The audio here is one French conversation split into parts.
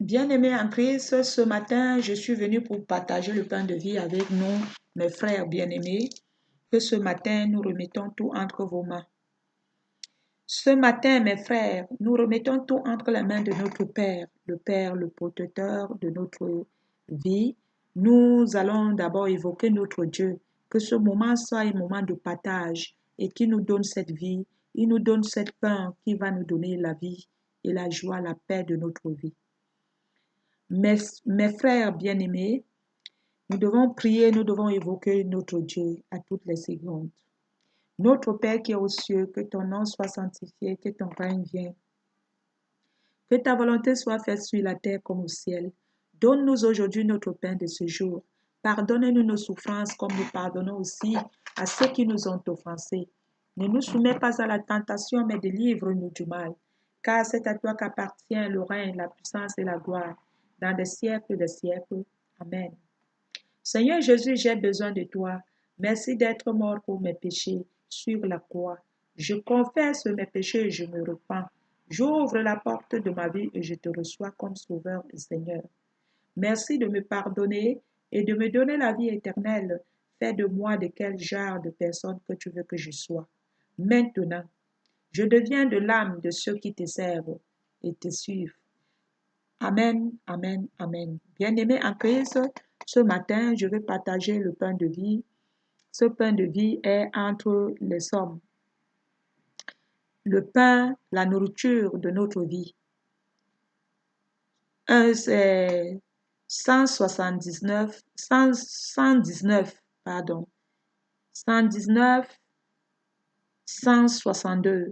Bien-aimés en Christ, ce matin, je suis venue pour partager le pain de vie avec nous, mes frères bien-aimés, que ce matin, nous remettons tout entre vos mains. Ce matin, mes frères, nous remettons tout entre les mains de notre Père, le protecteur de notre vie. Nous allons d'abord évoquer notre Dieu, que ce moment soit un moment de partage et qui nous donne cette vie, il nous donne cette pain qui va nous donner la vie et la joie, la paix de notre vie. Mes frères bien-aimés, nous devons prier, nous devons évoquer notre Dieu à toutes les secondes. Notre Père qui est aux cieux, que ton nom soit sanctifié, que ton règne vienne. Que ta volonté soit faite sur la terre comme au ciel. Donne-nous aujourd'hui notre pain de ce jour. Pardonne-nous nos souffrances comme nous pardonnons aussi à ceux qui nous ont offensés. Ne nous soumets pas à la tentation, mais délivre-nous du mal. Car c'est à toi qu'appartient le règne, la puissance et la gloire, dans des siècles des siècles. Amen. Seigneur Jésus, j'ai besoin de toi. Merci d'être mort pour mes péchés sur la croix. Je confesse mes péchés et je me repens. J'ouvre la porte de ma vie et je te reçois comme Sauveur et Seigneur. Merci de me pardonner et de me donner la vie éternelle. Fais de moi de quel genre de personne que tu veux que je sois. Maintenant, je deviens de l'âme de ceux qui te servent et te suivent. Amen, amen, amen. Bien-aimés en Christ, ce matin, je vais partager le pain de vie. Ce pain de vie est entre les hommes. Le pain, la nourriture de notre vie. C'est 119, 162.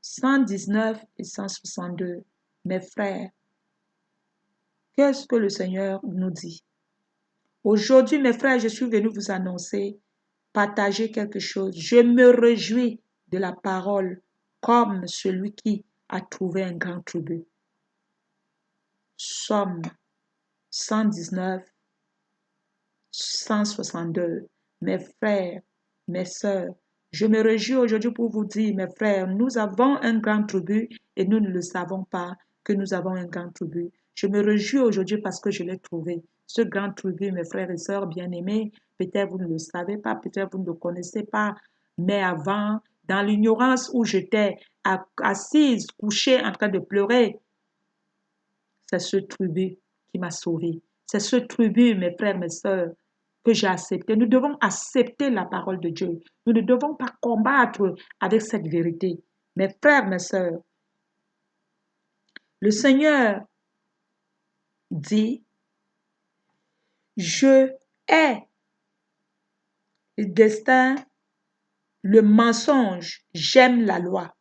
119 et 162. Mes frères, qu'est-ce que le Seigneur nous dit? Aujourd'hui, mes frères, je suis venu vous annoncer, partager quelque chose. Je me réjouis de la parole comme celui qui a trouvé un grand tribut. Somme 119, 162. Mes frères, mes sœurs, je me réjouis aujourd'hui pour vous dire, mes frères, nous avons un grand tribut et nous ne le savons pas que nous avons un grand tribut. Je me réjouis aujourd'hui parce que je l'ai trouvé. Ce grand tribut, mes frères et sœurs bien-aimés, peut-être vous ne le savez pas, peut-être vous ne le connaissez pas, mais avant, dans l'ignorance où j'étais assise, couchée, en train de pleurer, c'est ce tribut qui m'a sauvée. C'est ce tribut, mes frères, mes sœurs, que j'ai accepté. Nous devons accepter la parole de Dieu. Nous ne devons pas combattre avec cette vérité. Mes frères, mes sœurs, le Seigneur dit, je hais le destin, le mensonge, j'aime la loi.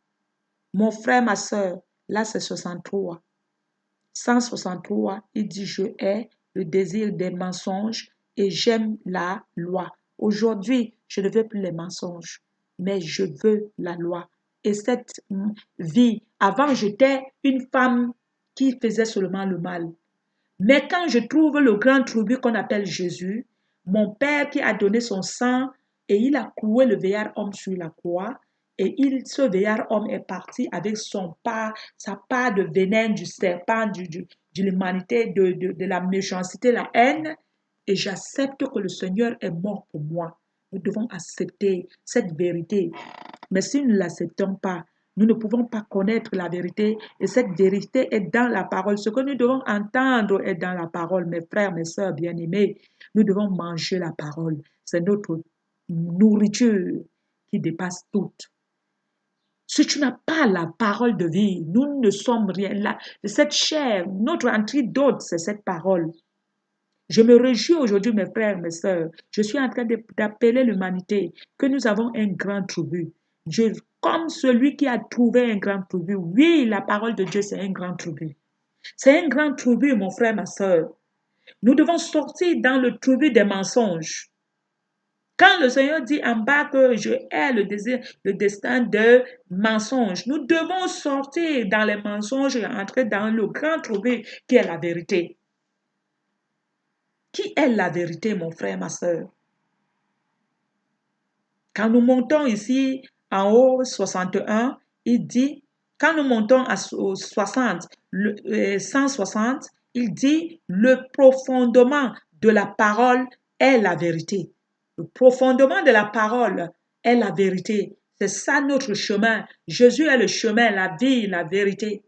Mon frère, ma sœur, là c'est 63. 163, il dit, je hais le désir des mensonges et j'aime la loi. Aujourd'hui, je ne veux plus les mensonges, mais je veux la loi. Et cette vie, avant, j'étais une femme qui faisait seulement le mal. Mais quand je trouve le grand tribut qu'on appelle Jésus, mon Père qui a donné son sang et il a cloué le vieillard homme sur la croix, et ce vieillard homme est parti avec sa part de venin du serpent, de l'humanité, de la méchanceté, la haine. Et j'accepte que le Seigneur est mort pour moi. Nous devons accepter cette vérité. Mais si nous ne l'acceptons pas, nous ne pouvons pas connaître la vérité. Et cette vérité est dans la parole. Ce que nous devons entendre est dans la parole. Mes frères, mes sœurs bien-aimés, nous devons manger la parole. C'est notre nourriture qui dépasse toute. Si tu n'as pas la parole de vie, nous ne sommes rien. Là, cette chair, notre antidote, c'est cette parole. Je me réjouis aujourd'hui, mes frères, mes sœurs. Je suis en train d'appeler l'humanité que nous avons un grand tribut. Dieu, comme celui qui a trouvé un grand tribut. Oui, la parole de Dieu, c'est un grand tribut. C'est un grand tribut, mon frère, ma sœur. Nous devons sortir dans le tribut des mensonges. Quand le Seigneur dit en bas que je hais le désir, le destin de mensonges, nous devons sortir dans les mensonges et entrer dans le grand tribut qui est la vérité. Qui est la vérité, mon frère, ma sœur? Quand nous montons ici en haut, 61, il dit, quand nous montons au 60, 160, Il dit, le profondément de la parole est la vérité. Le profondément de la parole est la vérité. C'est ça notre chemin. Jésus est le chemin, la vie, la vérité.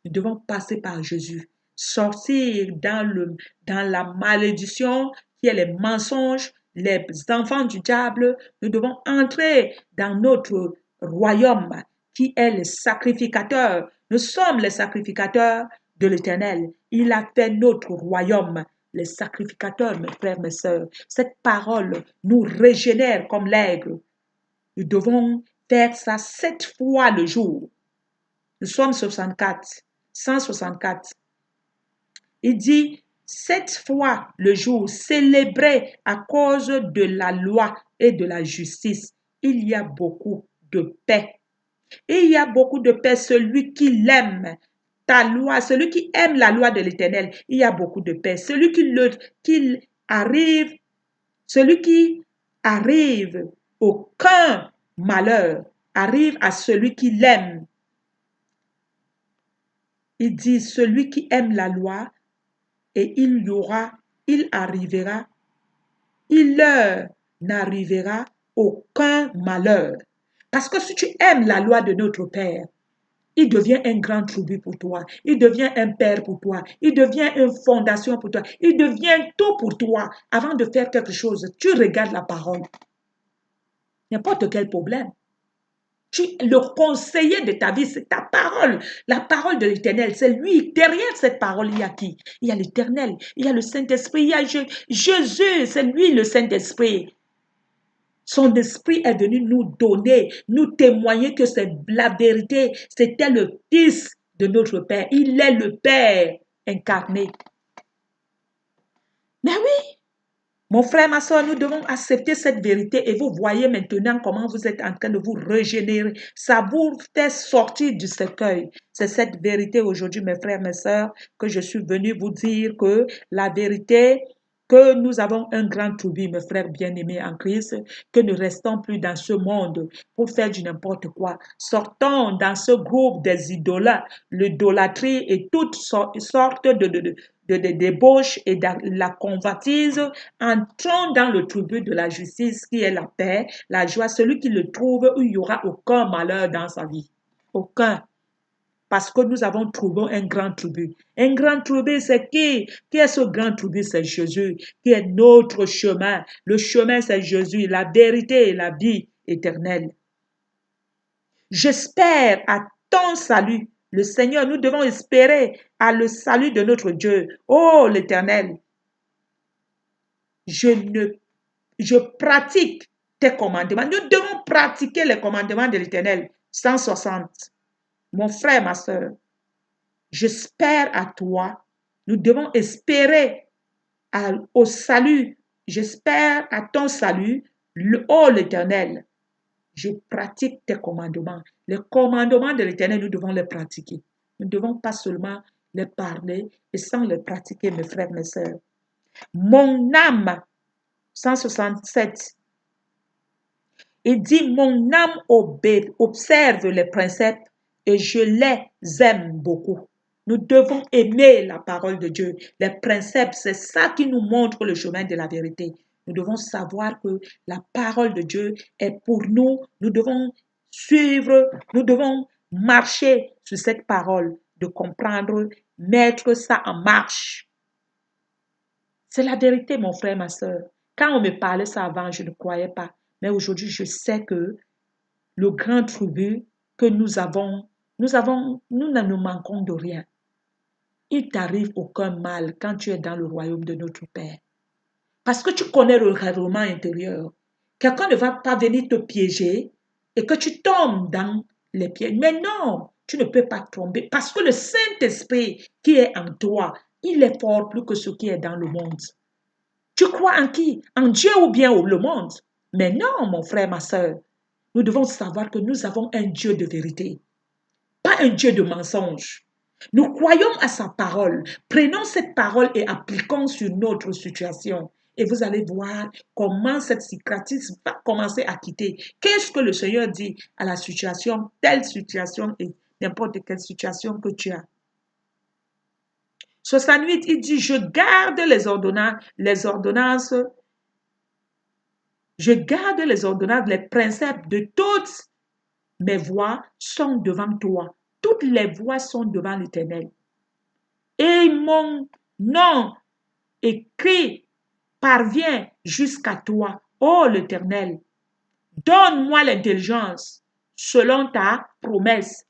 Nous devons passer par Jésus, sortir dans la malédiction qui est les mensonges, les enfants du diable. Nous devons entrer dans notre royaume qui est le sacrificateur. Nous sommes les sacrificateurs de l'Éternel. Il a fait notre royaume, les sacrificateurs, mes frères, mes sœurs. Cette parole nous régénère comme l'aigle. Nous devons faire ça 7 fois le jour. Nous sommes 164. Il dit 7 fois le jour, célébré à cause de la loi et de la justice. Il y a beaucoup de paix. Il y a beaucoup de paix. Celui qui l'aime, ta loi, celui qui aime la loi de l'Éternel, il y a beaucoup de paix. Celui qui arrive, aucun malheur arrive à celui qui l'aime. Il dit, celui qui aime la loi, et il leur n'arrivera aucun malheur. Parce que si tu aimes la loi de notre Père, il devient un grand tribu pour toi. Il devient un père pour toi. Il devient une fondation pour toi. Il devient tout pour toi. Avant de faire quelque chose, tu regardes la parole. N'importe quel problème. Le conseiller de ta vie, c'est ta parole. La parole de l'Éternel, c'est lui. Derrière cette parole, il y a qui? Il y a l'Éternel, il y a le Saint-Esprit, il y a Jésus, c'est lui le Saint-Esprit. Son esprit est venu nous donner, nous témoigner que c'est la vérité. C'était le Fils de notre Père. Il est le Père incarné. Mais oui, mon frère, ma soeur, nous devons accepter cette vérité et vous voyez maintenant comment vous êtes en train de vous régénérer. Ça vous fait sortir du cercueil. C'est cette vérité aujourd'hui, mes frères, mes soeurs, que je suis venu vous dire que la vérité, que nous avons un grand tribut, mes frères bien-aimés en Christ, que nous ne restons plus dans ce monde pour faire du n'importe quoi. Sortons dans ce groupe des idolâtres, l'idolâtrie et toutes sortes de débauche et de la convoitise. Entrons dans le tribut de la justice qui est la paix, la joie. Celui qui le trouve, il n'y aura aucun malheur dans sa vie. Aucun. Parce que nous avons trouvé un grand tribut. Un grand tribut, c'est qui? Qui est ce grand tribut? C'est Jésus, qui est notre chemin. Le chemin, c'est Jésus, la vérité et la vie éternelle. J'espère à ton salut. Le Seigneur, nous devons espérer à le salut de notre Dieu. Oh, l'Éternel, je pratique tes commandements. Nous devons pratiquer les commandements de l'Éternel. 160. Mon frère, ma soeur, j'espère à toi. Nous devons espérer au salut. J'espère à ton salut, oh l'Éternel. Je pratique tes commandements. Les commandements de l'Éternel, nous devons les pratiquer. Nous ne devons pas seulement les parler et sans les pratiquer, mes frères, mes sœurs. Mon âme, 167, il dit, mon âme observe les préceptes et je les aime beaucoup. Nous devons aimer la parole de Dieu. Les préceptes, c'est ça qui nous montre le chemin de la vérité. Nous devons savoir que la parole de Dieu est pour nous. Nous devons suivre, nous devons marcher sur cette parole, de comprendre, mettre ça en marche. C'est la vérité, mon frère, ma soeur. Quand on me parlait ça avant, je ne croyais pas. Mais aujourd'hui, je sais que le grand tribut que nous ne nous manquons de rien. Il t'arrive aucun mal quand tu es dans le royaume de notre Père. Parce que tu connais le règlement intérieur. Quelqu'un ne va pas venir te piéger et que tu tombes dans les pièges. Mais non, tu ne peux pas tomber parce que le Saint-Esprit qui est en toi, il est fort plus que ce qui est dans le monde. Tu crois en qui? En Dieu ou bien le monde? Mais non, mon frère, ma soeur. Nous devons savoir que nous avons un Dieu de vérité, pas un Dieu de mensonge. Nous croyons à sa parole. Prenons cette parole et appliquons sur notre situation. Et vous allez voir comment cette cicatrice va commencer à quitter. Qu'est-ce que le Seigneur dit à la situation, telle situation et n'importe quelle situation que tu as? 68, il dit, je garde les ordonnances, les principes de toutes mes voies sont devant toi. Toutes les voies sont devant l'Éternel. Et mon nom écrit parvient jusqu'à toi, ô l'Éternel. Donne-moi l'intelligence selon ta promesse.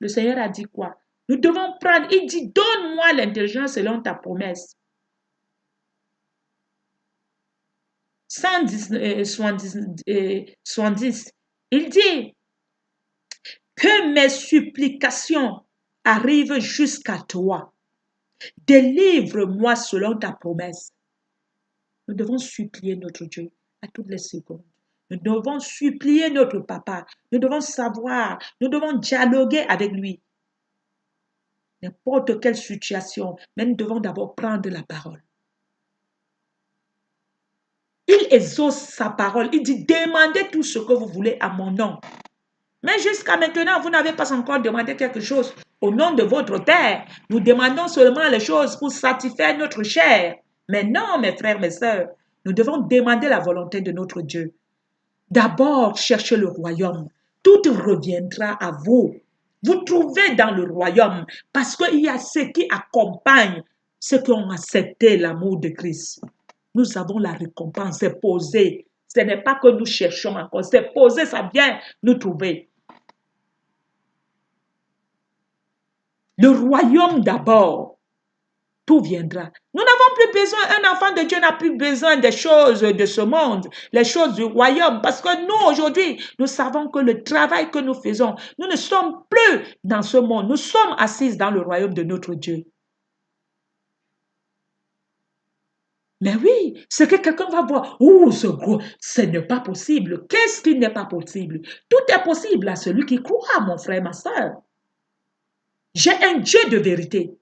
Le Seigneur a dit quoi? Nous devons prendre, il dit, donne-moi l'intelligence selon ta promesse. 70, il dit que mes supplications arrivent jusqu'à toi. Délivre-moi selon ta promesse. Nous devons supplier notre Dieu à toutes les secondes. Nous devons supplier notre papa. Nous devons savoir, nous devons dialoguer avec lui. N'importe quelle situation, mais nous devons d'abord prendre la parole. Il exauce sa parole. Il dit, demandez tout ce que vous voulez à mon nom. Mais jusqu'à maintenant, vous n'avez pas encore demandé quelque chose au nom de votre Père. Nous demandons seulement les choses pour satisfaire notre chair. Mais non, mes frères, mes sœurs, nous devons demander la volonté de notre Dieu. D'abord, cherchez le royaume. Tout reviendra à vous. Vous trouvez dans le royaume parce qu'il y a ceux qui accompagnent ceux qui ont accepté l'amour de Christ. Nous avons la récompense, c'est posé. Ce n'est pas que nous cherchons encore, c'est posé, ça vient nous trouver. Le royaume d'abord, tout viendra. Nous n'avons plus besoin, un enfant de Dieu n'a plus besoin des choses de ce monde, les choses du royaume, parce que nous, aujourd'hui, nous savons que le travail que nous faisons, nous ne sommes plus dans ce monde, nous sommes assis dans le royaume de notre Dieu. Mais oui, ce que quelqu'un va voir, oh, ce n'est pas possible. Qu'est-ce qui n'est pas possible? Tout est possible à celui qui croit, mon frère, ma soeur. J'ai un Dieu de vérité.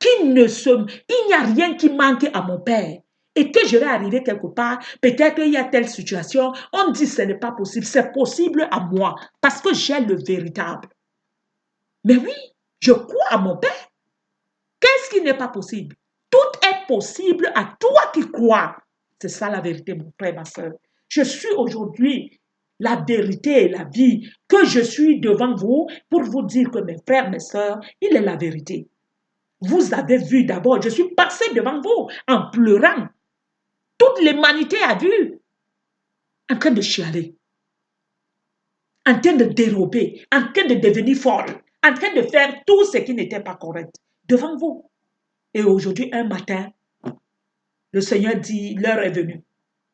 Il n'y a rien qui manque à mon Père. Et que je vais arriver quelque part, peut-être qu'il y a telle situation, on dit ce n'est pas possible. C'est possible à moi, parce que j'ai le véritable. Mais oui, je crois à mon Père. Qu'est-ce qui n'est pas possible? Tout est possible à toi qui crois. C'est ça la vérité, mon frère, ma soeur. Je suis aujourd'hui la vérité et la vie, que je suis devant vous pour vous dire que mes frères, mes soeurs, il est la vérité. Vous avez vu d'abord, je suis passé devant vous en pleurant. Toute l'humanité a vu, en train de chialer, en train de dérober, en train de devenir folle, en train de faire tout ce qui n'était pas correct devant vous. Et aujourd'hui, un matin, le Seigneur dit, l'heure est venue.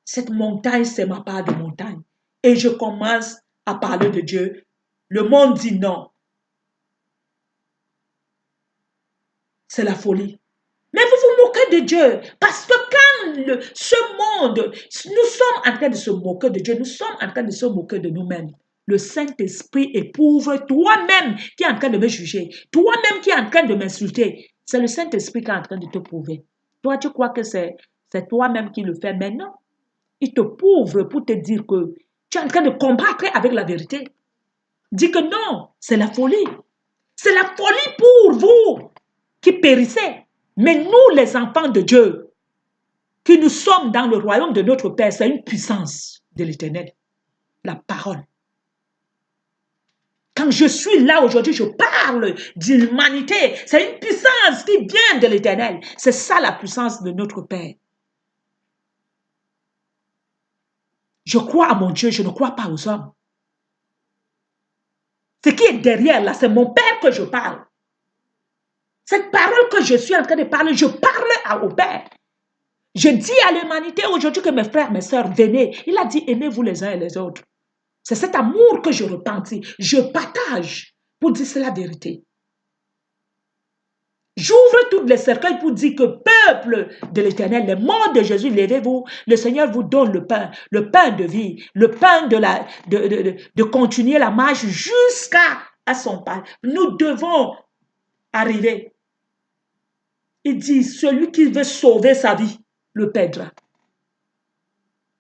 Cette montagne, c'est ma part de montagne. Et je commence à parler de Dieu. Le monde dit non. C'est la folie. Mais vous vous moquez de Dieu. Parce que quand ce monde, nous sommes en train de se moquer de Dieu, nous sommes en train de se moquer de nous-mêmes. Le Saint-Esprit éprouve toi-même qui est en train de me juger, toi-même qui est en train de m'insulter. C'est le Saint-Esprit qui est en train de te prouver. Toi, tu crois que c'est toi-même qui le fais, mais non. Il te prouve pour te dire que tu es en train de combattre avec la vérité. Dis que non, c'est la folie. C'est la folie pour vous qui périssez. Mais nous, les enfants de Dieu, qui nous sommes dans le royaume de notre Père, c'est une puissance de l'Éternel. La parole. Quand je suis là aujourd'hui, je parle d'humanité. C'est une puissance qui vient de l'Éternel. C'est ça la puissance de notre Père. Je crois à mon Dieu, je ne crois pas aux hommes. Ce qui est derrière là, c'est mon Père que je parle. Cette parole que je suis en train de parler, je parle au Père. Je dis à l'humanité aujourd'hui que mes frères, mes sœurs, venez. Il a dit, aimez-vous les uns et les autres. C'est cet amour que je repentis. Je partage pour dire c'est la vérité. J'ouvre toutes les cercueils pour dire que peuple de l'Éternel, les morts de Jésus, levez-vous. Le Seigneur vous donne le pain de vie, le pain de continuer la marche jusqu'à son pas. Nous devons arriver. Il dit, celui qui veut sauver sa vie, le perdra.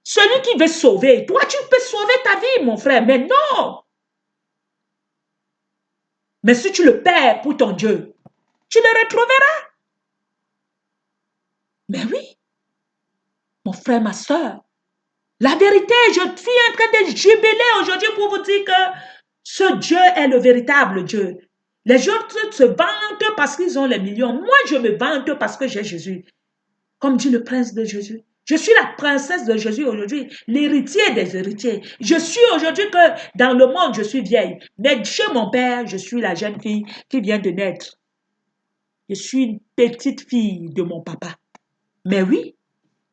Celui qui veut sauver, toi tu peux sauver ta vie, mon frère, mais non. Mais si tu le perds pour ton Dieu, tu le retrouveras. Mais oui, mon frère, ma soeur, la vérité, je suis en train de jubiler aujourd'hui pour vous dire que ce Dieu est le véritable Dieu. Les autres se vantent parce qu'ils ont les millions. Moi, je me vante parce que j'ai Jésus. Comme dit le prince de Jésus. Je suis la princesse de Jésus aujourd'hui, l'héritier des héritiers. Je suis aujourd'hui que dans le monde, je suis vieille. Mais chez mon père, je suis la jeune fille qui vient de naître. Je suis une petite fille de mon papa. Mais oui,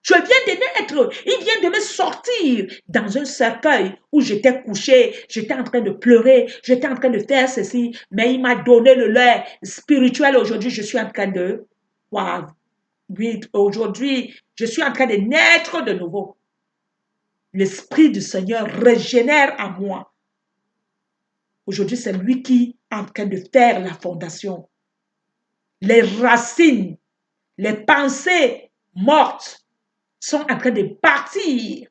je viens de naître. Il vient de me sortir dans un cercueil où j'étais couchée, j'étais en train de pleurer, j'étais en train de faire ceci, mais il m'a donné le lait spirituel. Aujourd'hui, je suis en train de... Wow. Oui, aujourd'hui, je suis en train de naître de nouveau. L'Esprit du Seigneur régénère en moi. Aujourd'hui, c'est lui qui est en train de faire la fondation. Les racines, les pensées mortes sont en train de partir.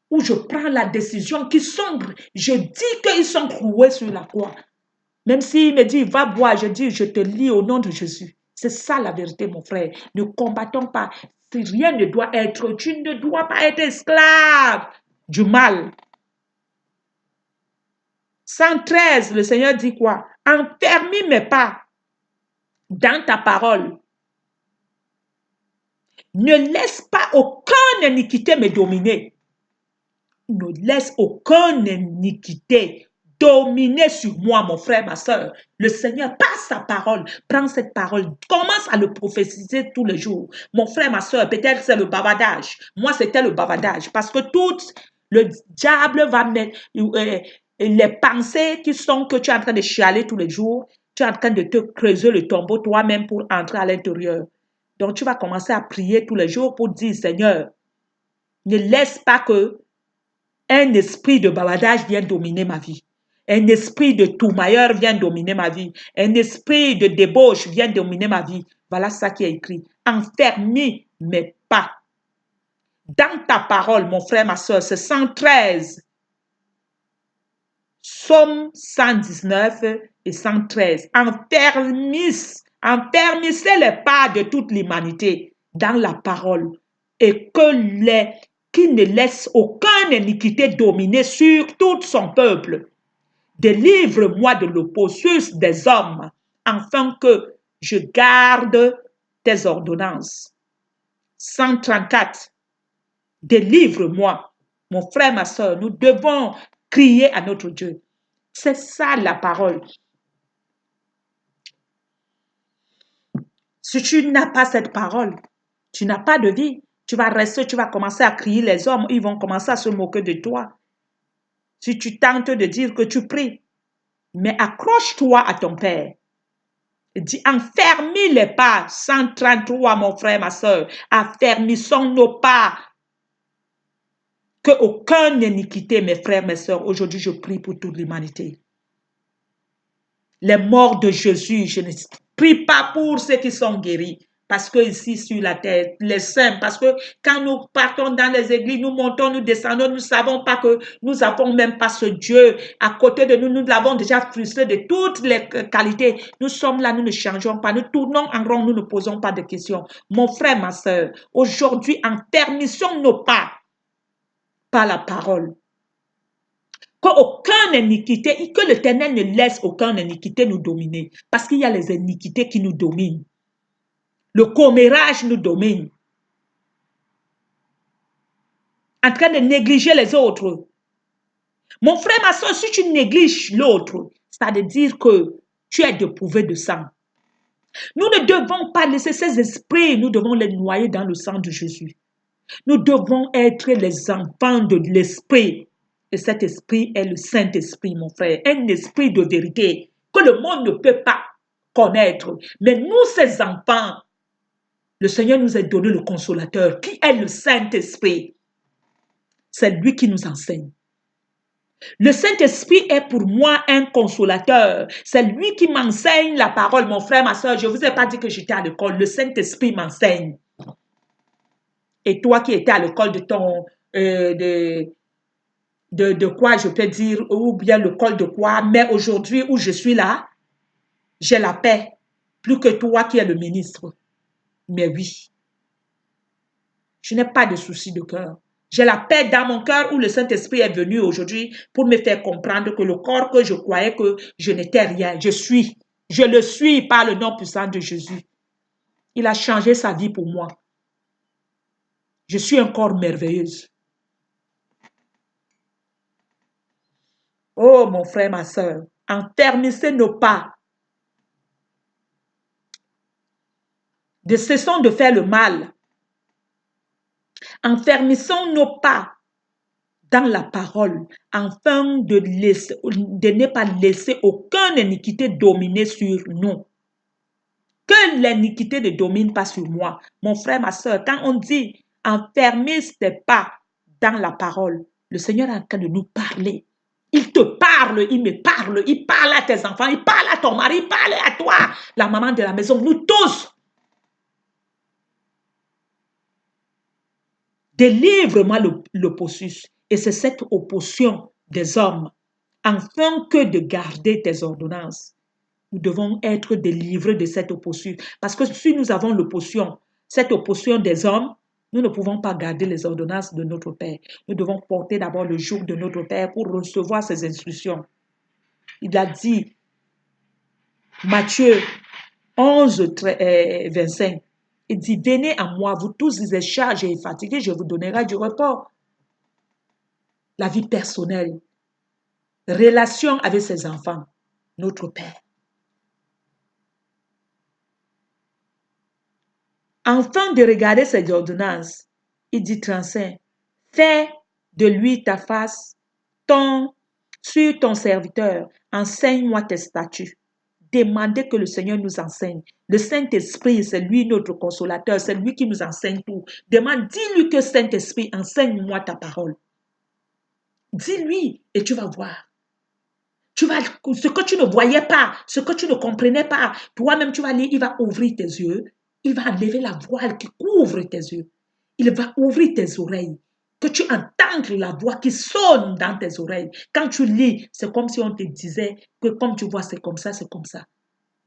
Où je prends la décision qui sombre. Je dis qu'ils sont cloués sur la croix. Même s'il me dit, va boire, je dis, je te lis au nom de Jésus. C'est ça la vérité, mon frère. Ne combattons pas. Si rien ne doit être, tu ne dois pas être esclave du mal. 113, le Seigneur dit quoi? Enferme mes pas dans ta parole. Ne laisse pas aucune iniquité me dominer. Ne laisse aucune iniquité dominer sur moi, mon frère, ma soeur. Le Seigneur, par sa parole, prends cette parole, commence à le prophétiser tous les jours. Mon frère, ma soeur, peut-être c'est le bavardage. Moi, c'était le bavardage parce que tout le diable va mettre les pensées qui sont que tu es en train de chialer tous les jours, tu es en train de te creuser le tombeau toi-même pour entrer à l'intérieur. Donc, tu vas commencer à prier tous les jours pour dire, Seigneur, ne laisse pas que un esprit de bavardage vienne dominer ma vie. Un esprit de tourmailleur vient dominer ma vie. Un esprit de débauche vient dominer ma vie. Voilà ça qui est écrit. Enferme mes pas. Dans ta parole, mon frère, ma soeur, c'est 113. Psaume 119 et 113. Enfermissez les pas de toute l'humanité dans la parole et qui ne laisse aucune iniquité dominer sur tout son peuple. Délivre-moi de l'opposition des hommes, afin que je garde tes ordonnances. 134. Délivre-moi. Mon frère, ma soeur, nous devons crier à notre Dieu. C'est ça la parole. Si tu n'as pas cette parole, tu n'as pas de vie. Tu vas rester, tu vas commencer à crier, les hommes, ils vont commencer à se moquer de toi. Si tu tentes de dire que tu pries, mais accroche-toi à ton Père. Dis, enfermez les pas. 133, mon frère, ma soeur. Affermissons nos pas. Que aucune iniquité, mes frères, mes soeurs. Aujourd'hui, je prie pour toute l'humanité. Les morts de Jésus, je ne prie pas pour ceux qui sont guéris. Parce que ici sur la terre, les saints, parce que quand nous partons dans les églises, nous montons, nous descendons, nous ne savons pas que nous n'avons même pas ce Dieu à côté de nous. Nous l'avons déjà frustré de toutes les qualités. Nous sommes là, nous ne changeons pas, nous tournons en rond, nous ne posons pas de questions. Mon frère, ma soeur, aujourd'hui, enfermissons nos pas par la parole. Qu'aucune iniquité, que l'Éternel ne laisse aucune iniquité nous dominer. Parce qu'il y a les iniquités qui nous dominent. Le commérage nous domine. En train de négliger les autres. Mon frère, ma soeur, si tu négliges l'autre, ça veut dire que tu es dépouillé de sang. Nous ne devons pas laisser ces esprits, nous devons les noyer dans le sang de Jésus. Nous devons être les enfants de l'esprit. Et cet esprit est le Saint-Esprit, mon frère. Un esprit de vérité que le monde ne peut pas connaître. Mais nous, ces enfants, le Seigneur nous a donné le consolateur, qui est le Saint-Esprit. C'est lui qui nous enseigne. Le Saint-Esprit est pour moi un consolateur. C'est lui qui m'enseigne la parole. Mon frère, ma soeur, je ne vous ai pas dit que j'étais à l'école. Le Saint-Esprit m'enseigne. Et toi qui étais à l'école de ton... de quoi je peux dire, ou bien l'école de quoi, mais aujourd'hui où je suis là, j'ai la paix. plus que toi qui es le ministre. Mais oui, je n'ai pas de souci de cœur. J'ai la paix dans mon cœur où le Saint-Esprit est venu aujourd'hui pour me faire comprendre que le corps que je croyais que je n'étais rien, je suis. Je le suis par le nom puissant de Jésus. Il a changé sa vie pour moi. Je suis un corps merveilleuse. Oh, mon frère, ma soeur, enfermissez nos pas. Cessons de faire le mal. Enfermissons nos pas dans la parole, afin de ne pas laisser aucune iniquité dominer sur nous. Que l'iniquité ne domine pas sur moi. Mon frère, ma soeur, quand on dit enfermez tes pas dans la parole, le Seigneur est en train de nous parler. Il te parle, il me parle, il parle à tes enfants, il parle à ton mari, il parle à toi, la maman de la maison, nous tous. Délivre-moi l'opposition. Et c'est cette opposition des hommes, afin que de garder tes ordonnances. Nous devons être délivrés de cette opposition. Parce que si nous avons l'opposition, cette opposition des hommes, nous ne pouvons pas garder les ordonnances de notre Père. Nous devons porter d'abord le joug de notre Père pour recevoir ses instructions. Il a dit, Matthieu 11, 25, il dit, venez à moi, vous tous les chargés et fatigués, je vous donnerai du repos. La vie personnelle, relation avec ses enfants, notre Père. Enfin de regarder ses ordonnances, il dit 35, fais de lui ta face, sur ton serviteur, enseigne-moi tes statuts. Demandez que le Seigneur nous enseigne. Le Saint-Esprit, c'est lui notre consolateur, c'est lui qui nous enseigne tout. Demande, dis-lui que Saint-Esprit, enseigne-moi ta parole. Dis-lui et tu vas voir. Ce que tu ne voyais pas, ce que tu ne comprenais pas, toi-même tu vas lire, il va ouvrir tes yeux, il va enlever la voile qui couvre tes yeux, il va ouvrir tes oreilles, que tu entendes la voix qui sonne dans tes oreilles. Quand tu lis, c'est comme si on te disait que comme tu vois, c'est comme ça, c'est comme ça.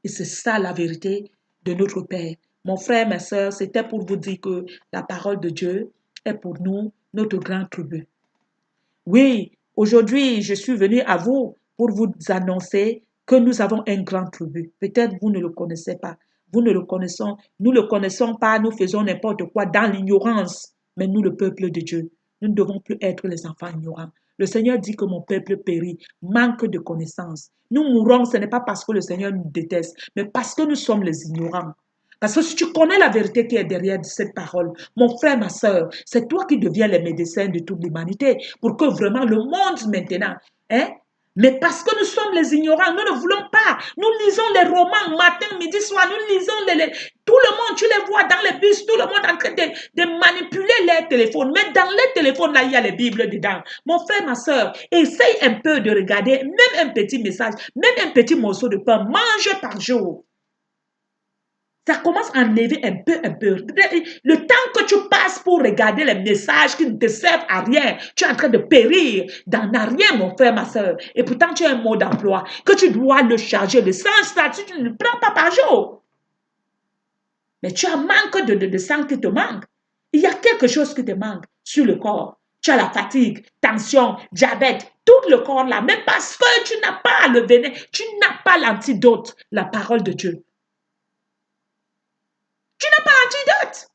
Et c'est ça la vérité de notre Père. Mon frère, ma soeur, c'était pour vous dire que la parole de Dieu est pour nous notre grand tribut. Oui, aujourd'hui, je suis venue à vous pour vous annoncer que nous avons un grand tribut. Peut-être vous ne le connaissez pas. Nous ne le connaissons pas, nous faisons n'importe quoi dans l'ignorance. Mais nous, le peuple de Dieu, nous ne devons plus être les enfants ignorants. Le Seigneur dit que mon peuple périt, manque de connaissance. Nous mourons, ce n'est pas parce que le Seigneur nous déteste, mais parce que nous sommes les ignorants. Parce que si tu connais la vérité qui est derrière cette parole, mon frère, ma soeur, c'est toi qui deviens le médecin de toute l'humanité pour que vraiment le monde maintenant, mais parce que nous sommes les ignorants, nous ne voulons pas. Nous lisons les romans matin, midi, soir, nous lisons tout le monde, tu les vois dans les bus, tout le monde en train de manipuler les téléphones. Mais dans les téléphones, là, il y a les Bibles dedans. Mon frère, ma soeur, essaye un peu de regarder, même un petit message, même un petit morceau de pain, mange par jour. Ça commence à enlever un peu. Le temps que tu passes pour regarder les messages qui ne te servent à rien, tu es en train de périr dans rien, mon frère, ma soeur. Et pourtant, tu as un mode d'emploi que tu dois le charger. Le sang, ça, tu ne le prends pas par jour. Mais tu as un manque de sang qui te manque. Il y a quelque chose qui te manque sur le corps. Tu as la fatigue, tension, diabète, tout le corps là. Même parce que tu n'as pas le venin, tu n'as pas l'antidote, la parole de Dieu. Tu n'as pas l'antidote.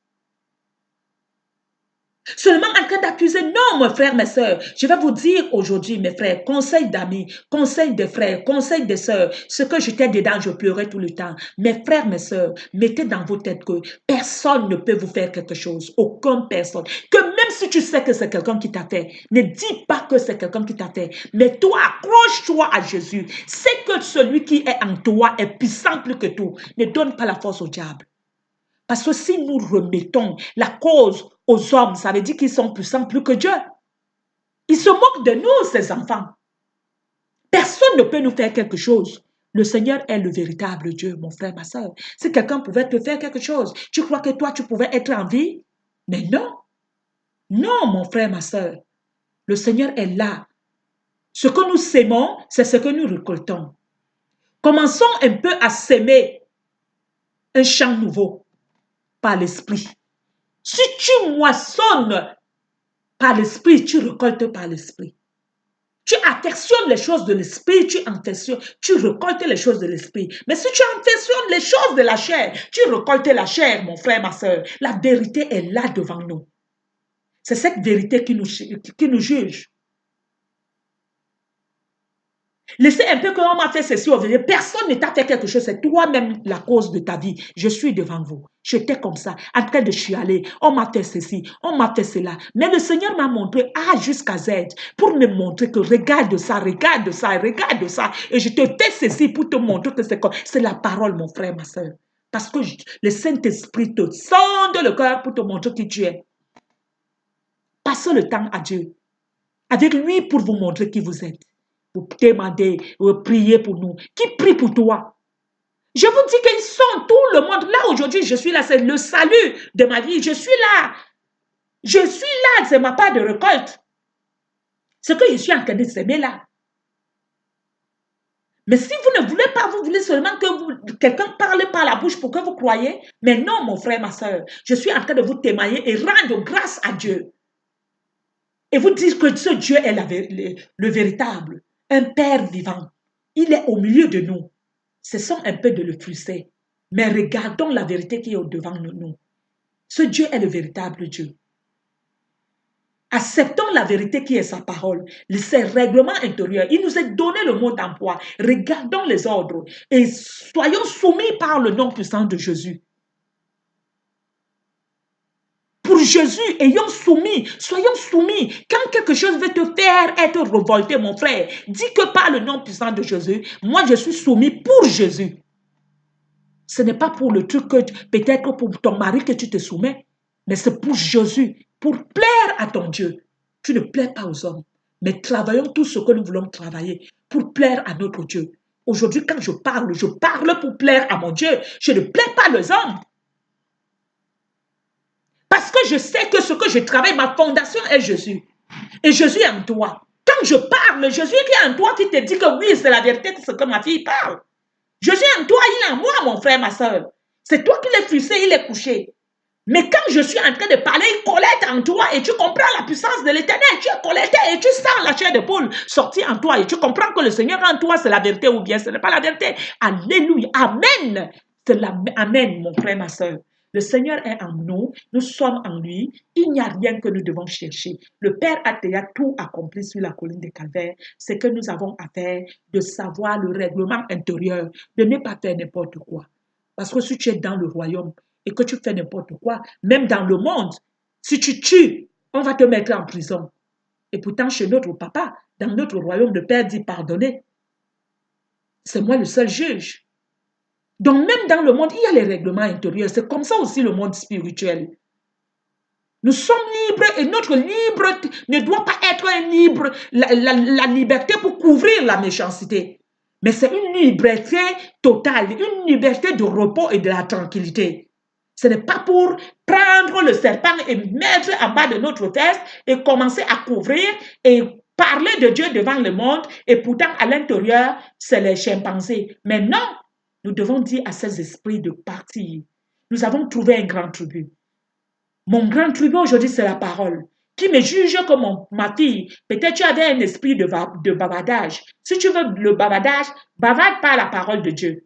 Seulement en train d'accuser. Non, mes frères, mes sœurs. Je vais vous dire aujourd'hui, mes frères, conseil d'amis, conseil de frères, conseil de sœurs. Ce que j'étais dedans, je pleurais tout le temps. Mes frères, mes sœurs, mettez dans vos têtes que personne ne peut vous faire quelque chose. Aucune personne. Que même si tu sais que c'est quelqu'un qui t'a fait, ne dis pas que c'est quelqu'un qui t'a fait. Mais toi, accroche-toi à Jésus. C'est que celui qui est en toi est puissant plus que tout. Ne donne pas la force au diable. Parce que si nous remettons la cause aux hommes, ça veut dire qu'ils sont puissants plus que Dieu. Ils se moquent de nous, ces enfants. Personne ne peut nous faire quelque chose. Le Seigneur est le véritable Dieu, mon frère, ma soeur. Si quelqu'un pouvait te faire quelque chose, tu crois que toi, tu pouvais être en vie? Mais non. Non, mon frère, ma soeur. Le Seigneur est là. Ce que nous sémons, c'est ce que nous récoltons. Commençons un peu à s'aimer. un champ nouveau par l'esprit. Si tu moissonnes par l'esprit, tu récoltes par l'esprit. Tu affectionnes les choses de l'esprit, tu récoltes les choses de l'esprit. Mais si tu affectionnes les choses de la chair, tu récoltes la chair, mon frère, ma soeur. La vérité est là devant nous. C'est cette vérité qui nous juge. Laissez un peu qu'on m'a fait ceci au vérité. Personne ne t'a fait quelque chose. C'est toi-même la cause de ta vie. Je suis devant vous. J'étais comme ça, en train de chialer. On m'a fait ceci, on m'a fait cela. Mais le Seigneur m'a montré A jusqu'à Z pour me montrer que regarde ça, regarde ça, regarde ça. Et je te fais ceci pour te montrer que c'est la parole, mon frère, ma soeur. Parce que le Saint-Esprit te sonde le cœur pour te montrer qui tu es. Passez le temps à Dieu. Avec lui pour vous montrer qui vous êtes. Vous demandez, vous priez pour nous. Qui prie pour toi? Je vous dis qu'ils sont tout le monde. Là, aujourd'hui, je suis là. C'est le salut de ma vie. Je suis là. Je suis là. C'est ma part de récolte. Ce que je suis en train de s'aimer là. Mais si vous ne voulez pas, vous voulez seulement que quelqu'un parle par la bouche pour que vous croyez. Mais non, mon frère, ma soeur. Je suis en train de vous témoigner et rendre grâce à Dieu. Et vous dire que ce Dieu est le véritable. Un Père vivant. Il est au milieu de nous. Cessons un peu de le frustrer. Mais regardons la vérité qui est au-devant de nous. Ce Dieu est le véritable Dieu. Acceptons la vérité qui est sa parole, ses règlements intérieurs. Il nous a donné le mot d'emploi. Regardons les ordres et soyons soumis par le nom puissant de Jésus. Pour Jésus, soyons soumis. Quand quelque chose veut te faire être révolté, mon frère, dis que par le nom puissant de Jésus, moi je suis soumis pour Jésus. Ce n'est pas pour le truc que peut-être pour ton mari que tu te soumets, mais c'est pour Jésus, pour plaire à ton Dieu. Tu ne plais pas aux hommes, mais travaillons tout ce que nous voulons travailler pour plaire à notre Dieu. Aujourd'hui, quand je parle pour plaire à mon Dieu. Je ne plais pas aux hommes. Parce que je sais que ce que je travaille, ma fondation est Jésus. Et Jésus est en toi. Quand je parle, Jésus qui est en toi, qui te dit que oui, c'est la vérité, ce que ma fille parle. Jésus est en toi, il est en moi, mon frère, ma soeur. C'est toi qui l'es frustré, il est couché. Mais quand je suis en train de parler, il collecte en toi et tu comprends la puissance de l'Éternel. Tu es collecté et tu sens la chair de poule sortir en toi et tu comprends que le Seigneur en toi, c'est la vérité ou bien ce n'est pas la vérité. Alléluia. Amen. C'est Amen, mon frère, ma soeur. Le Seigneur est en nous, nous sommes en lui, il n'y a rien que nous devons chercher. Le Père a déjà tout accompli sur la colline de Calvaire. C'est que nous avons à faire de savoir le règlement intérieur, de ne pas faire n'importe quoi. Parce que si tu es dans le royaume et que tu fais n'importe quoi, même dans le monde, si tu tues, on va te mettre en prison. Et pourtant, chez notre papa, dans notre royaume, le Père dit pardonner. C'est moi le seul juge. Donc même dans le monde, il y a les règlements intérieurs. C'est comme ça aussi le monde spirituel. Nous sommes libres et notre libre ne doit pas être un libre, la liberté pour couvrir la méchanceté. Mais c'est une liberté totale, une liberté de repos et de la tranquillité. Ce n'est pas pour prendre le serpent et mettre en bas de notre fesse et commencer à couvrir et parler de Dieu devant le monde et pourtant à l'intérieur, c'est les chimpanzés. Mais non! Nous devons dire à ces esprits de partir. Nous avons trouvé un grand tribut. Mon grand tribut aujourd'hui, c'est la parole. Qui me juge comme ma fille. Peut-être tu avais un esprit de bavardage. Si tu veux le bavardage, bavarde par la parole de Dieu.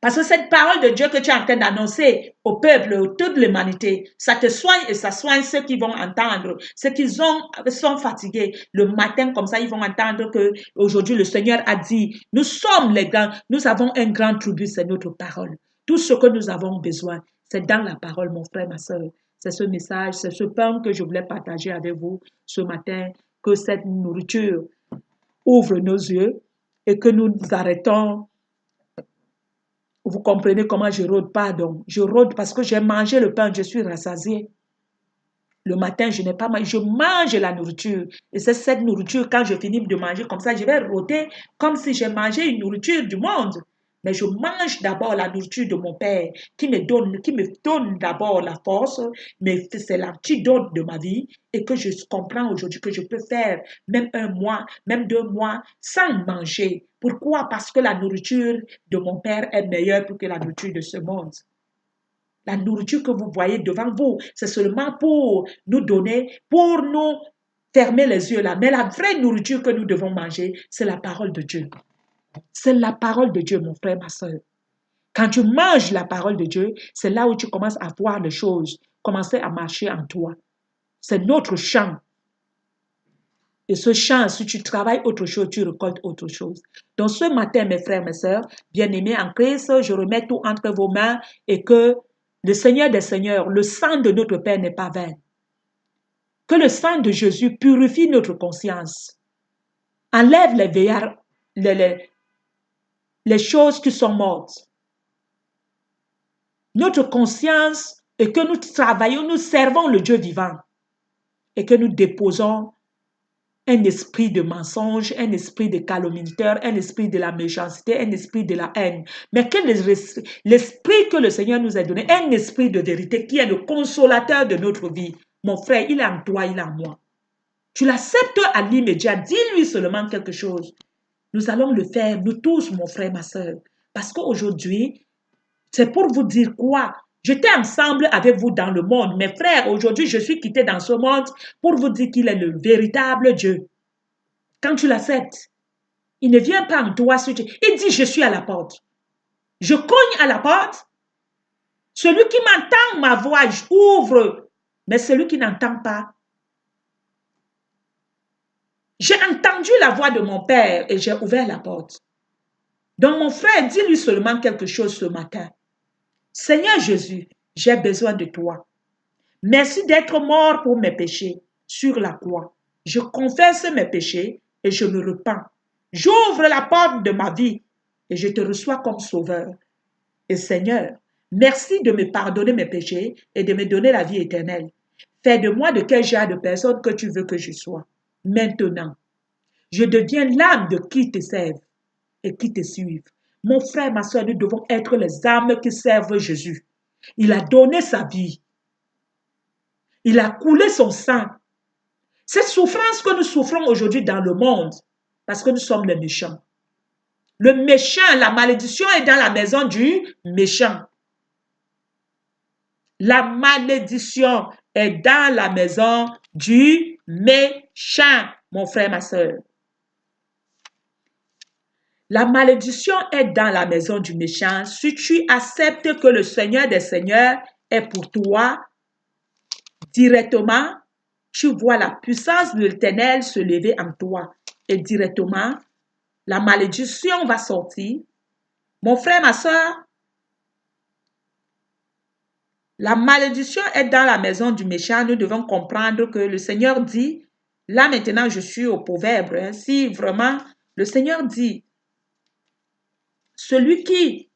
Parce que cette parole de Dieu que tu es en train d'annoncer au peuple, à toute l'humanité, ça te soigne et ça soigne ceux qui vont entendre. Ceux qui sont fatigués le matin comme ça, ils vont entendre que aujourd'hui le Seigneur a dit, nous sommes les grands, nous avons un grand tribut, c'est notre parole. Tout ce que nous avons besoin, c'est dans la parole, mon frère, ma soeur. C'est ce message, c'est ce pain que je voulais partager avec vous ce matin, que cette nourriture ouvre nos yeux et que nous arrêtons. Vous comprenez comment je rôde? Pardon. Je rôde parce que j'ai mangé le pain, je suis rassasiée. Le matin, je n'ai pas mangé, je mange la nourriture. Et c'est cette nourriture, quand je finis de manger comme ça, je vais rôder comme si j'ai mangé une nourriture du monde. Mais je mange d'abord la nourriture de mon Père qui me donne d'abord la force, mais c'est l'antidote de ma vie et que je comprends aujourd'hui que je peux faire même 1 mois, même 2 mois sans manger. Pourquoi? Parce que la nourriture de mon Père est meilleure que la nourriture de ce monde. La nourriture que vous voyez devant vous, c'est seulement pour nous donner, pour nous fermer les yeux là. Mais la vraie nourriture que nous devons manger, c'est la parole de Dieu. C'est la parole de Dieu, mon frère, ma soeur. Quand tu manges la parole de Dieu, c'est là où tu commences à voir les choses, commencer à marcher en toi. C'est notre champ. Et ce champ, si tu travailles autre chose, tu récoltes autre chose. Donc ce matin, mes frères, mes sœurs, bien-aimés en Christ, je remets tout entre vos mains et que le Seigneur des Seigneurs, le sang de notre Père n'est pas vain. Que le sang de Jésus purifie notre conscience. Enlève les veillards, les choses qui sont mortes. Notre conscience et que nous travaillons, nous servons le Dieu vivant et que nous déposons un esprit de mensonge, un esprit de calomniateur, un esprit de la méchanceté, un esprit de la haine. Mais que l'esprit que le Seigneur nous a donné, un esprit de vérité qui est le consolateur de notre vie. Mon frère, il est en toi, il est en moi. Tu l'acceptes à l'immédiat, dis-lui seulement quelque chose. Nous allons le faire, nous tous, mon frère, ma soeur. Parce qu'aujourd'hui, c'est pour vous dire quoi? J'étais ensemble avec vous dans le monde. Mes frères, aujourd'hui, je suis quitté dans ce monde pour vous dire qu'il est le véritable Dieu. Quand tu l'acceptes, il ne vient pas en toi. Il dit, je suis à la porte. Je cogne à la porte. Celui qui m'entend, ma voix, ouvre. Mais celui qui n'entend pas, j'ai entendu la voix de mon Père et j'ai ouvert la porte. Donc, mon frère, dis-lui seulement quelque chose ce matin. Seigneur Jésus, j'ai besoin de toi. Merci d'être mort pour mes péchés sur la croix. Je confesse mes péchés et je me repens. J'ouvre la porte de ma vie et je te reçois comme sauveur. Et Seigneur, merci de me pardonner mes péchés et de me donner la vie éternelle. Fais de moi de quel genre de personne que tu veux que je sois. Maintenant, je deviens l'âme de qui te servent et qui te suivent. Mon frère, ma soeur, nous devons être les âmes qui servent Jésus. Il a donné sa vie. Il a coulé son sang. Cette souffrance que nous souffrons aujourd'hui dans le monde, parce que nous sommes les méchants. Le méchant, la malédiction est dans la maison du méchant. La malédiction est dans la maison du méchant, mon frère, ma soeur. La malédiction est dans la maison du méchant. Si tu acceptes que le Seigneur des Seigneurs est pour toi, directement, tu vois la puissance de l'Éternel se lever en toi. Et directement, la malédiction va sortir. Mon frère, ma soeur, la malédiction est dans la maison du méchant. Nous devons comprendre que le Seigneur dit, là maintenant je suis au proverbe, si vraiment le Seigneur dit, celui qui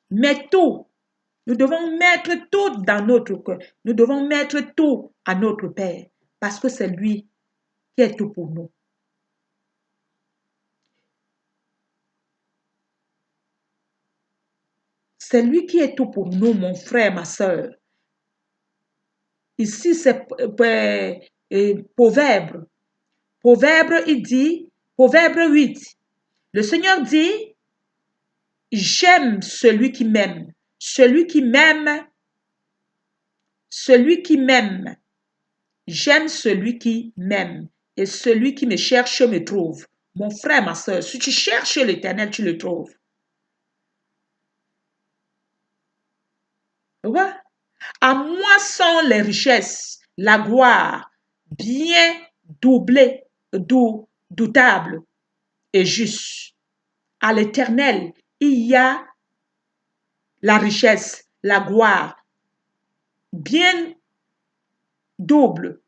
met tout, nous devons mettre tout dans notre cœur. Nous devons mettre tout à notre Père parce que c'est lui qui est tout pour nous. C'est lui qui est tout pour nous, mon frère, ma soeur. Ici, c'est Proverbe. Proverbe, il dit, Proverbe 8. Le Seigneur dit, j'aime celui qui m'aime. Celui qui m'aime, celui qui m'aime. J'aime celui qui m'aime. Et celui qui me cherche me trouve. Mon frère, ma soeur, si tu cherches l'Éternel, tu le trouves. Ouais. À moi sont les richesses, la gloire, bien doublée, doutable et juste. À l'Éternel, il y a la richesse, la gloire, bien double,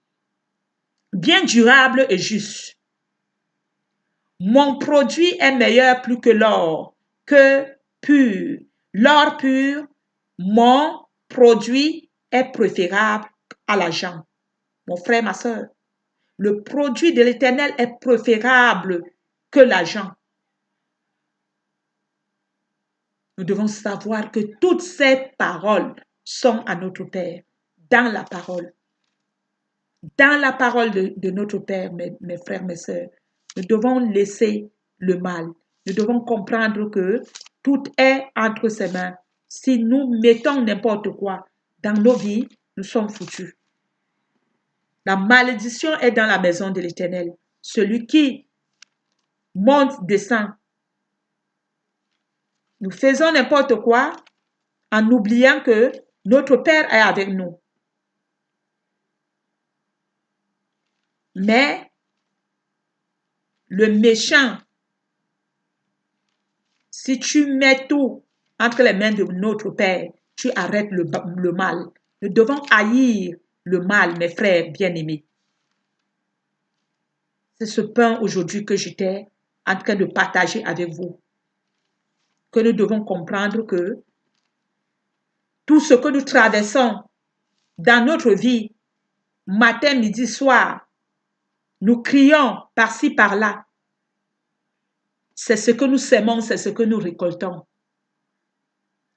bien durable et juste. Mon produit est meilleur plus que l'or, que pur. L'or pur, mon produit est préférable à l'argent. Mon frère, ma soeur, le produit de l'Éternel est préférable que l'argent. Nous devons savoir que toutes ces paroles sont à notre Père, dans la parole. Dans la parole de notre Père, mes frères, mes sœurs, nous devons laisser le mal. Nous devons comprendre que tout est entre ses mains. Si nous mettons n'importe quoi dans nos vies, nous sommes foutus. La malédiction est dans la maison de l'Éternel. Celui qui monte, descend. Nous faisons n'importe quoi en oubliant que notre Père est avec nous. Mais le méchant, si tu mets tout entre les mains de notre Père, tu arrêtes le mal. Nous devons haïr le mal, mes frères bien-aimés. C'est ce pain aujourd'hui que j'étais en train de partager avec vous. Que nous devons comprendre que tout ce que nous traversons dans notre vie, matin, midi, soir, nous crions par-ci, par-là. C'est ce que nous sèmons, c'est ce que nous récoltons.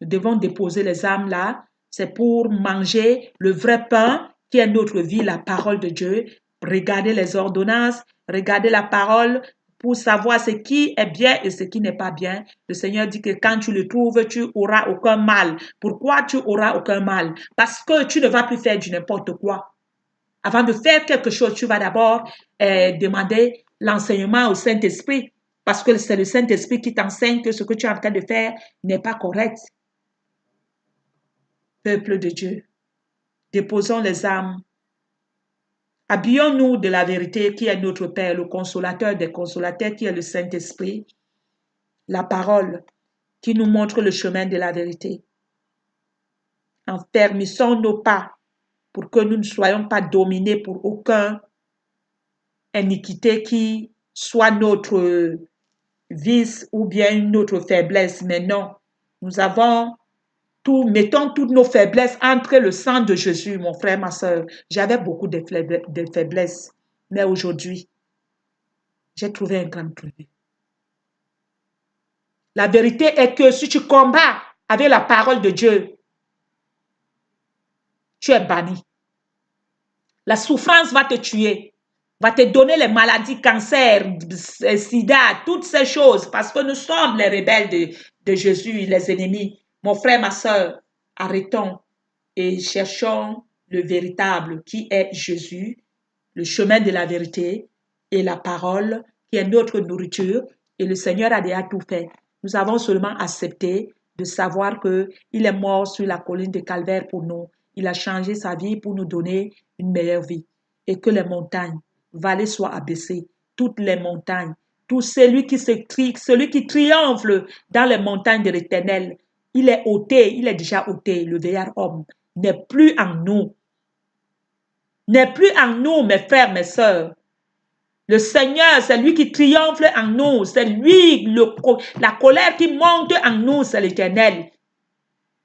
Nous devons déposer les âmes là. C'est pour manger le vrai pain qui est notre vie, la parole de Dieu. Regardez les ordonnances, regardez la parole pour savoir ce qui est bien et ce qui n'est pas bien. Le Seigneur dit que quand tu le trouves, tu n'auras aucun mal. Pourquoi tu n'auras aucun mal? Parce que tu ne vas plus faire du n'importe quoi. Avant de faire quelque chose, tu vas d'abord demander l'enseignement au Saint-Esprit. Parce que c'est le Saint-Esprit qui t'enseigne que ce que tu es en train de faire n'est pas correct. Peuple de Dieu, déposons les âmes. Habillons-nous de la vérité qui est notre Père, le consolateur des consolateurs qui est le Saint-Esprit, la parole qui nous montre le chemin de la vérité. Enfermissons nos pas pour que nous ne soyons pas dominés pour aucune iniquité qui soit notre vice ou bien notre faiblesse. Mais non, nous avons mettons toutes nos faiblesses entre le sang de Jésus, mon frère, ma soeur. J'avais beaucoup de faiblesses, mais aujourd'hui, j'ai trouvé un grand trouvé. La vérité est que si tu combats avec la parole de Dieu, tu es banni. La souffrance va te tuer, va te donner les maladies, cancer, sida, toutes ces choses, parce que nous sommes les rebelles de Jésus, les ennemis. Mon frère, ma soeur, arrêtons et cherchons le véritable qui est Jésus, le chemin de la vérité et la parole qui est notre nourriture. Et le Seigneur a déjà tout fait. Nous avons seulement accepté de savoir qu'il est mort sur la colline de Calvaire pour nous. Il a changé sa vie pour nous donner une meilleure vie. Et que les montagnes, vallées soient abaissées, toutes les montagnes, tout celui qui triomphe dans les montagnes de l'Éternel, il est ôté, il est déjà ôté, le vieillard homme n'est plus en nous. N'est plus en nous, mes frères, mes sœurs. Le Seigneur, c'est lui qui triomphe en nous. C'est lui, la colère qui monte en nous, c'est l'Éternel.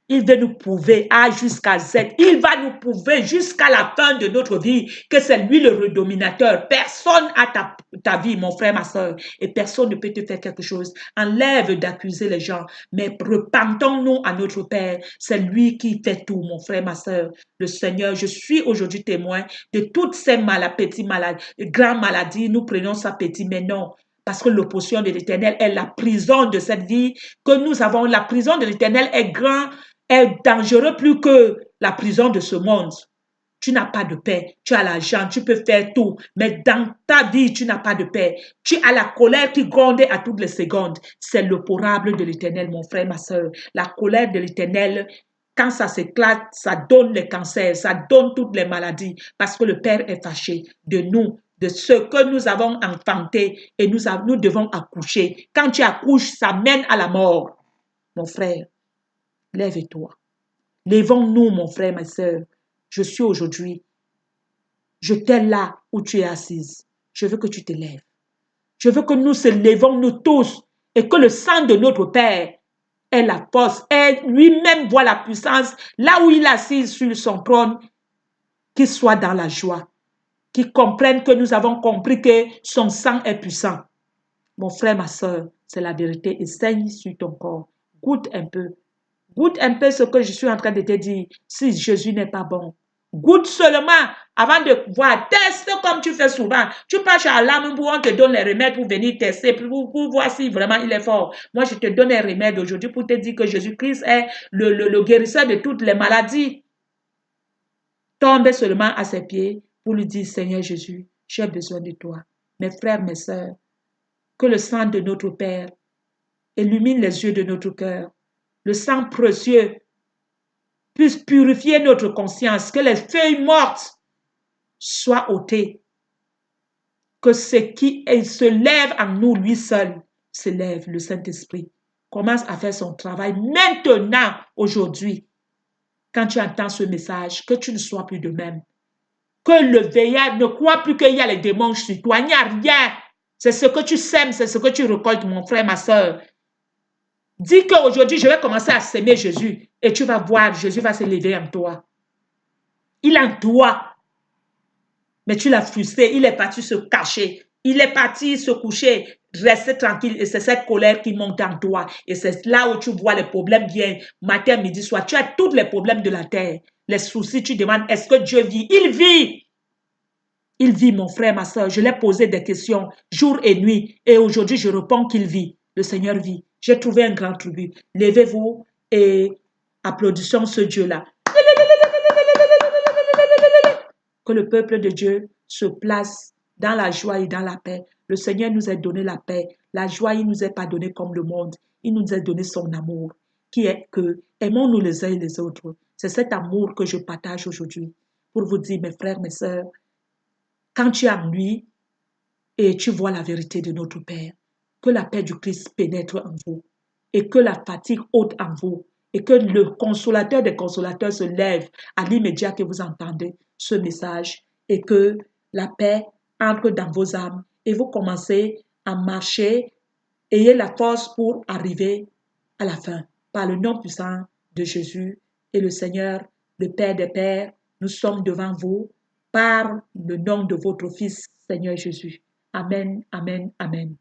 Il veut nous prouver A jusqu'à Z. Il va nous prouver jusqu'à la fin de notre vie que c'est lui le redominateur. Personne n'a ta vie, mon frère, ma soeur. Et personne ne peut te faire quelque chose. Enlève d'accuser les gens. Mais repentons-nous à notre Père. C'est lui qui fait tout, mon frère, ma soeur. Le Seigneur, je suis aujourd'hui témoin de toutes ces petites maladies, grandes maladies. Nous prenons ça petit, mais non. Parce que l'opposition de l'Éternel est la prison de cette vie que nous avons. La prison de l'Éternel est grande, est dangereux plus que la prison de ce monde. Tu n'as pas de paix, tu as l'argent, tu peux faire tout, mais dans ta vie, tu n'as pas de paix. Tu as la colère qui gronde à toutes les secondes. C'est l'opporable de l'Éternel, mon frère, ma soeur. La colère de l'Éternel, quand ça s'éclate, ça donne les cancers, ça donne toutes les maladies, parce que le Père est fâché de nous, de ce que nous avons enfanté et nous devons accoucher. Quand tu accouches, ça mène à la mort. Mon frère, lève-toi. Lèvons-nous, mon frère, ma soeur. Je suis aujourd'hui. Je t'ai là où tu es assise. Je veux que tu te lèves. Je veux que nous se lèvons, nous tous, et que le sang de notre Père ait la force, et lui-même voit la puissance, là où il est assis sur son trône, qu'il soit dans la joie, qu'il comprenne que nous avons compris que son sang est puissant. Mon frère, ma soeur, c'est la vérité, et saigne sur ton corps. goûte un peu. Goûte un peu ce que je suis en train de te dire. Si Jésus n'est pas bon, goûte seulement avant de voir. Teste comme tu fais souvent. Tu pars chez Allah, on te donne les remèdes pour venir tester, pour voir si vraiment il est fort. Moi, je te donne un remède aujourd'hui pour te dire que Jésus-Christ est le guérisseur de toutes les maladies. Tombe seulement à ses pieds pour lui dire, Seigneur Jésus, j'ai besoin de toi. Mes frères, mes sœurs, que le sang de notre Père illumine les yeux de notre cœur. Le sang précieux puisse purifier notre conscience, que les feuilles mortes soient ôtées, que ce qui se lève en nous, lui seul, se lève, le Saint-Esprit. Commence à faire son travail maintenant, aujourd'hui. Quand tu entends ce message, que tu ne sois plus de même. Que le veillard ne croit plus qu'il y a les démons sur toi. Il n'y a rien. C'est ce que tu sèmes, c'est ce que tu récoltes, mon frère, ma soeur. Dis qu'aujourd'hui, je vais commencer à s'aimer Jésus et tu vas voir, Jésus va se lever en toi. Il est en toi. Mais tu l'as frustré, il est parti se cacher. Il est parti se coucher, rester tranquille. Et c'est cette colère qui monte en toi. Et c'est là où tu vois les problèmes viennent matin, midi, soir. Tu as tous les problèmes de la terre. Les soucis, tu demandes, est-ce que Dieu vit? Il vit. Il vit, mon frère, ma soeur. Je l'ai posé des questions jour et nuit. Et aujourd'hui, je réponds qu'il vit. Le Seigneur vit. J'ai trouvé un grand tribut. Levez-vous et applaudissons ce Dieu-là. Que le peuple de Dieu se place dans la joie et dans la paix. Le Seigneur nous a donné la paix. La joie, il ne nous a pas donné comme le monde. Il nous a donné son amour, qui est que aimons-nous les uns et les autres. C'est cet amour que je partage aujourd'hui pour vous dire, mes frères, mes sœurs, quand tu es en lui et tu vois la vérité de notre Père, que la paix du Christ pénètre en vous et que la fatigue ôte en vous et que le consolateur des consolateurs se lève à l'immédiat que vous entendez ce message et que la paix entre dans vos âmes et vous commencez à marcher, ayez la force pour arriver à la fin. Par le nom puissant de Jésus et le Seigneur, le Père des Pères, nous sommes devant vous par le nom de votre Fils, Seigneur Jésus. Amen, amen, amen.